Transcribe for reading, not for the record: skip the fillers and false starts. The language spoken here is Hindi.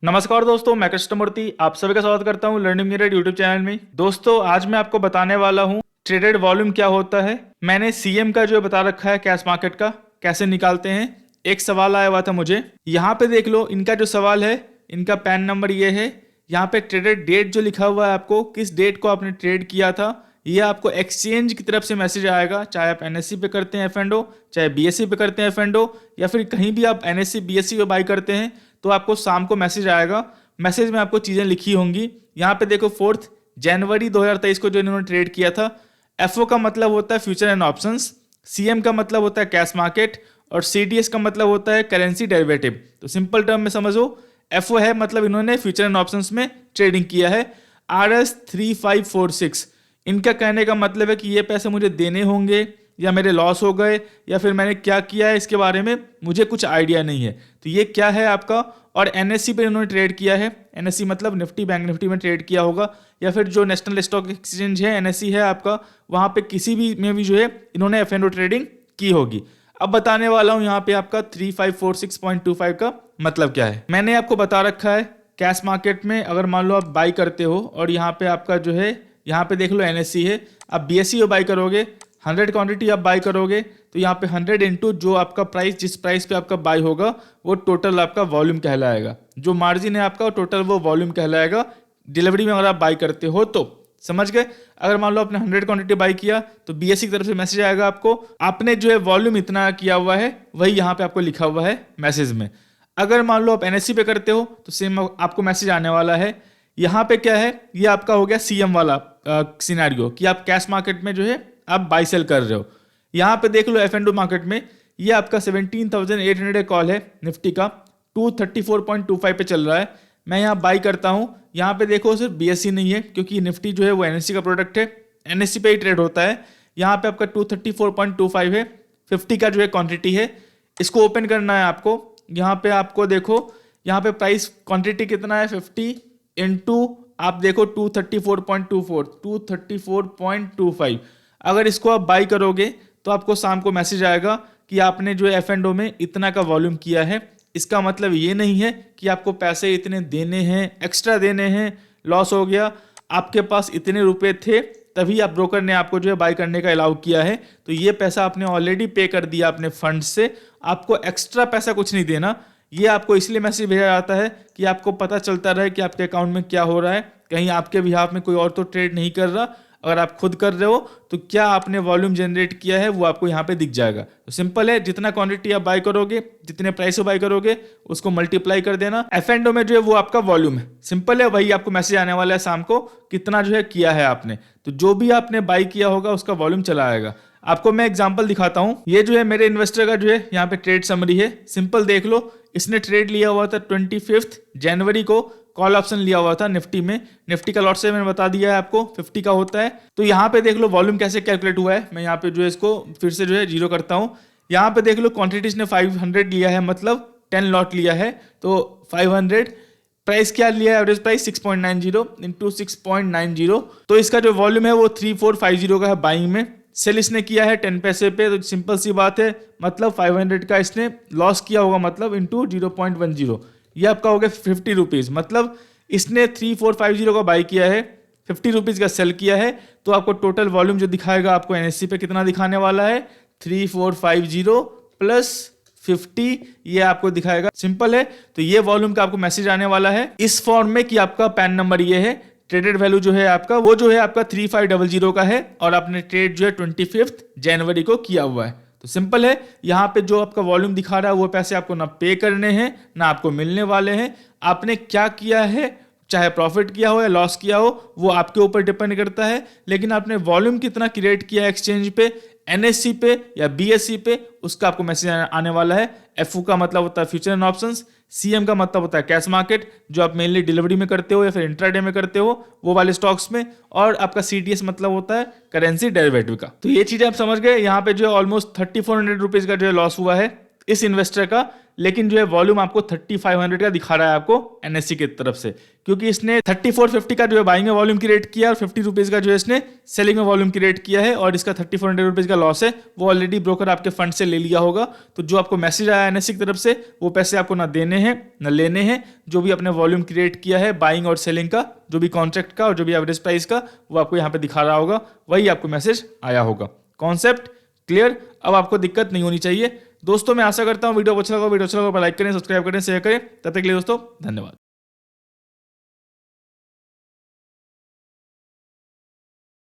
नमस्कार दोस्तों, मैं कृष्णमूर्ति आप सभी का स्वागत करता हूं लर्निंग मिरर यूट्यूब चैनल में। दोस्तों आज मैं आपको बताने वाला हूं ट्रेडेड वॉल्यूम क्या होता है। मैंने सीएम का जो बता रखा है कैश मार्केट का कैसे निकालते हैं। एक सवाल आया हुआ था मुझे, यहाँ पे देख लो इनका जो सवाल है, इनका पैन नंबर ये है। यहाँ पे ट्रेडेड डेट जो लिखा हुआ है, आपको किस डेट को आपने ट्रेड किया था, ये आपको एक्सचेंज की तरफ से मैसेज आएगा। चाहे आप एनएससी पे करते हैं एफ&ओ, चाहे बीएससी पे करते हैं एफ&ओ, या फिर कहीं भी आप एनएससी बीएससी पे बाई करते हैं तो आपको शाम को मैसेज आएगा। मैसेज में आपको चीज़ें लिखी होंगी। यहाँ पे देखो 4 जनवरी 2023 को जो इन्होंने ट्रेड किया था। एफओ का मतलब होता है फ्यूचर एंड ऑप्शंस, सीएम का मतलब होता है कैश मार्केट, और सीडीएस का मतलब होता है करेंसी डेरिवेटिव। तो सिंपल टर्म में समझो, एफओ है मतलब इन्होंने फ्यूचर एंड ऑप्शंस में ट्रेडिंग किया है। RS3546 इनका कहने का मतलब है कि ये पैसे मुझे देने होंगे या मेरे लॉस हो गए या फिर मैंने क्या किया है इसके बारे में मुझे कुछ आइडिया नहीं है। तो ये क्या है आपका, और एनएससी पे इन्होंने ट्रेड किया है। एनएससी मतलब निफ्टी बैंक निफ्टी में ट्रेड किया होगा, या फिर जो नेशनल स्टॉक एक्सचेंज है एनएससी है आपका, वहाँ पे किसी भी में भी जो है इन्होंने एफ&ओ ट्रेडिंग की होगी। अब बताने वाला हूँ यहाँ पे आपका 3546.25 का मतलब क्या है। मैंने आपको बता रखा है कैश मार्केट में अगर मान लो आप बाई करते हो, और यहाँ पे आपका जो है यहाँ पे देख लो एनएससी है, आप बीएससी बाई करोगे 100 क्वांटिटी आप बाई करोगे तो यहाँ पे 100 इंटू जो आपका प्राइस, जिस प्राइस पे आपका बाई होगा वो टोटल आपका वॉल्यूम कहलाएगा। जो मार्जिन है आपका टोटल वो वॉल्यूम कहलाएगा। डिलीवरी में अगर आप बाई करते हो तो समझ गए। अगर मान लो आपने 100 क्वांटिटी बाई किया तो बीएससी की तरफ से मैसेज आएगा आपको, आपने जो है वॉल्यूम इतना किया हुआ है वही यहाँ पे आपको लिखा हुआ है मैसेज में। अगर मान लो आप एनएससी पे करते हो तो सेम आपको मैसेज आने वाला है। यहाँ पे क्या है, ये आपका हो गया सीएम वाला सिनेरियो कि आप कैश मार्केट में जो है आप बाई सेल कर रहे हो। यहाँ पे देख लो एफ&ओ मार्केट में ये आपका 17,800 कॉल है निफ्टी का, 234.25 पे चल रहा है। मैं यहाँ बाई करता हूँ। यहाँ पे देखो सिर्फ बीएससी नहीं है क्योंकि निफ्टी जो है वो एनएससी का प्रोडक्ट है, एनएससी पे ही ट्रेड होता है। यहाँ पे आपका 234.25 है, 50 का जो है क्वांटिटी है। इसको ओपन करना है आपको। यहाँ पे आपको देखो यहाँ पे प्राइस क्वांटिटी कितना है 50 इंटू आप देखो 234.25 अगर इसको आप बाई करोगे तो आपको शाम को मैसेज आएगा कि आपने जो एफ&ओ में इतना का वॉल्यूम किया है। इसका मतलब ये नहीं है कि आपको पैसे इतने देने हैं, एक्स्ट्रा देने हैं। लॉस हो गया, आपके पास इतने रुपए थे तभी आप ब्रोकर ने आपको जो है बाई करने का अलाउ किया है, तो ये पैसा आपने ऑलरेडी पे कर दिया अपने फंड से, आपको एक्स्ट्रा पैसा कुछ नहीं देना। ये आपको इसलिए मैसेज भेजा जाता है कि आपको पता चलता रहे कि आपके अकाउंट में क्या हो रहा है, कहीं आपके बिहाफ में कोई और तो ट्रेड नहीं कर रहा। अगर आप खुद कर रहे हो तो क्या आपने वॉल्यूम जनरेट किया है वो आपको यहाँ पे दिख जाएगा। तो सिंपल है, जितना क्वांटिटी आप बाई करोगे, जितने प्राइस से बाई करोगे उसको मल्टीप्लाई कर देना। एफ&ओ में जो है वो आपका वॉल्यूम है। सिंपल है, वही आपको मैसेज आने वाला है शाम को कितना जो है किया है आपने। तो जो भी आपने बाई किया होगा उसका वॉल्यूम चला आएगा। आपको मैं एग्जांपल दिखाता हूं। ये जो है मेरे इन्वेस्टर का जो है यहाँ पे ट्रेड समरी है। सिंपल देख लो, इसने ट्रेड लिया हुआ था 25 जनवरी को, कॉल ऑप्शन लिया हुआ था निफ्टी में। निफ्टी का लॉट से मैंने बता दिया है आपको 50 का होता है। तो यहाँ पे देख लो वॉल्यूम कैसे कैलकुलेट हुआ है। मैं यहाँ पे जो है इसको फिर से जो है जीरो करता हूँ। यहाँ पे देख लो क्वांटिटीज ने 500 लिया है, मतलब 10 लॉट लिया है तो 500। प्राइस क्या लिया है, एवरेज प्राइस 6.90 इंटू 6.90, तो इसका जो वॉल्यूम है वो 3450 का है बाइंग में। सेल इसने किया है 10 पैसे पे, तो सिंपल सी बात है, मतलब 500 का इसने लॉस किया होगा, मतलब इंटू 0.10, ये आपका हो गया 50 रुपीज़। मतलब इसने 3450 का बाई किया है, 50 रुपीज़ का सेल किया है, तो आपको टोटल वॉल्यूम जो दिखाएगा आपको एनएससी पे कितना दिखाने वाला है 3450 प्लस 50, ये आपको दिखाएगा। सिंपल है, तो ये वॉल्यूम का आपको मैसेज आने वाला है इस फॉर्म में कि आपका पैन नंबर ये है। ट्रेडेड वैल्यू जो है आपका वो जो है आपका 3500 का है, और आपने ट्रेड जो है 25 जनवरी को किया हुआ है। तो सिंपल है, यहाँ पे जो आपका वॉल्यूम दिखा रहा है वो पैसे आपको ना पे करने हैं ना आपको मिलने वाले हैं। आपने क्या किया है, चाहे प्रॉफिट किया हो या लॉस किया हो, वो आपके ऊपर डिपेंड करता है। लेकिन आपने वॉल्यूम कितना क्रिएट किया एक्सचेंज पे, एनएससी पे या बीएससी पे, उसका आपको मैसेज आने वाला है। एफओ का मतलब होता है फ्यूचर एंड ऑप्शंस, सीएम का मतलब होता है कैश मार्केट जो आप मेनली डिलीवरी में करते हो या फिर इंट्राडे में करते हो वो वाले स्टॉक्स में, और आपका सीडीएस मतलब होता है करेंसी डेरिवेटिव का। तो ये चीजें आप समझ गए। यहाँ पे जो है ऑलमोस्ट 3400 रुपीज का जो है लॉस हुआ है इस इन्वेस्टर का, लेकिन जो है वॉल्यूम आपको 3500 का दिखा रहा है आपको एनएससी की तरफ से, क्योंकि इसने 3450 का जो है बाइंग में वॉल्यूम क्रिएट किया और 50 रुपीज का जो है इसने सेलिंग में वॉल्यूम क्रिएट किया है, और इसका 3400 रुपीज का लॉस है वो ऑलरेडी ब्रोकर आपके फंड से ले लिया होगा। तो जो आपको मैसेज आया एनएससी की तरफ से वो पैसे आपको ना देने हैं ना लेने हैं। जो भी आपने वॉल्यूम क्रिएट किया है बाइंग और सेलिंग का, जो भी कॉन्ट्रैक्ट का और जो भी एवरेज प्राइस का, वो आपको यहाँ पे दिखा रहा होगा, वही आपको मैसेज आया होगा। Concept clear? अब आपको दिक्कत नहीं होनी चाहिए। दोस्तों मैं आशा करता हूँ वीडियो अच्छा लगा तो लाइक करें, सब्सक्राइब करें, शेयर करें। तब तक के लिए दोस्तों धन्यवाद।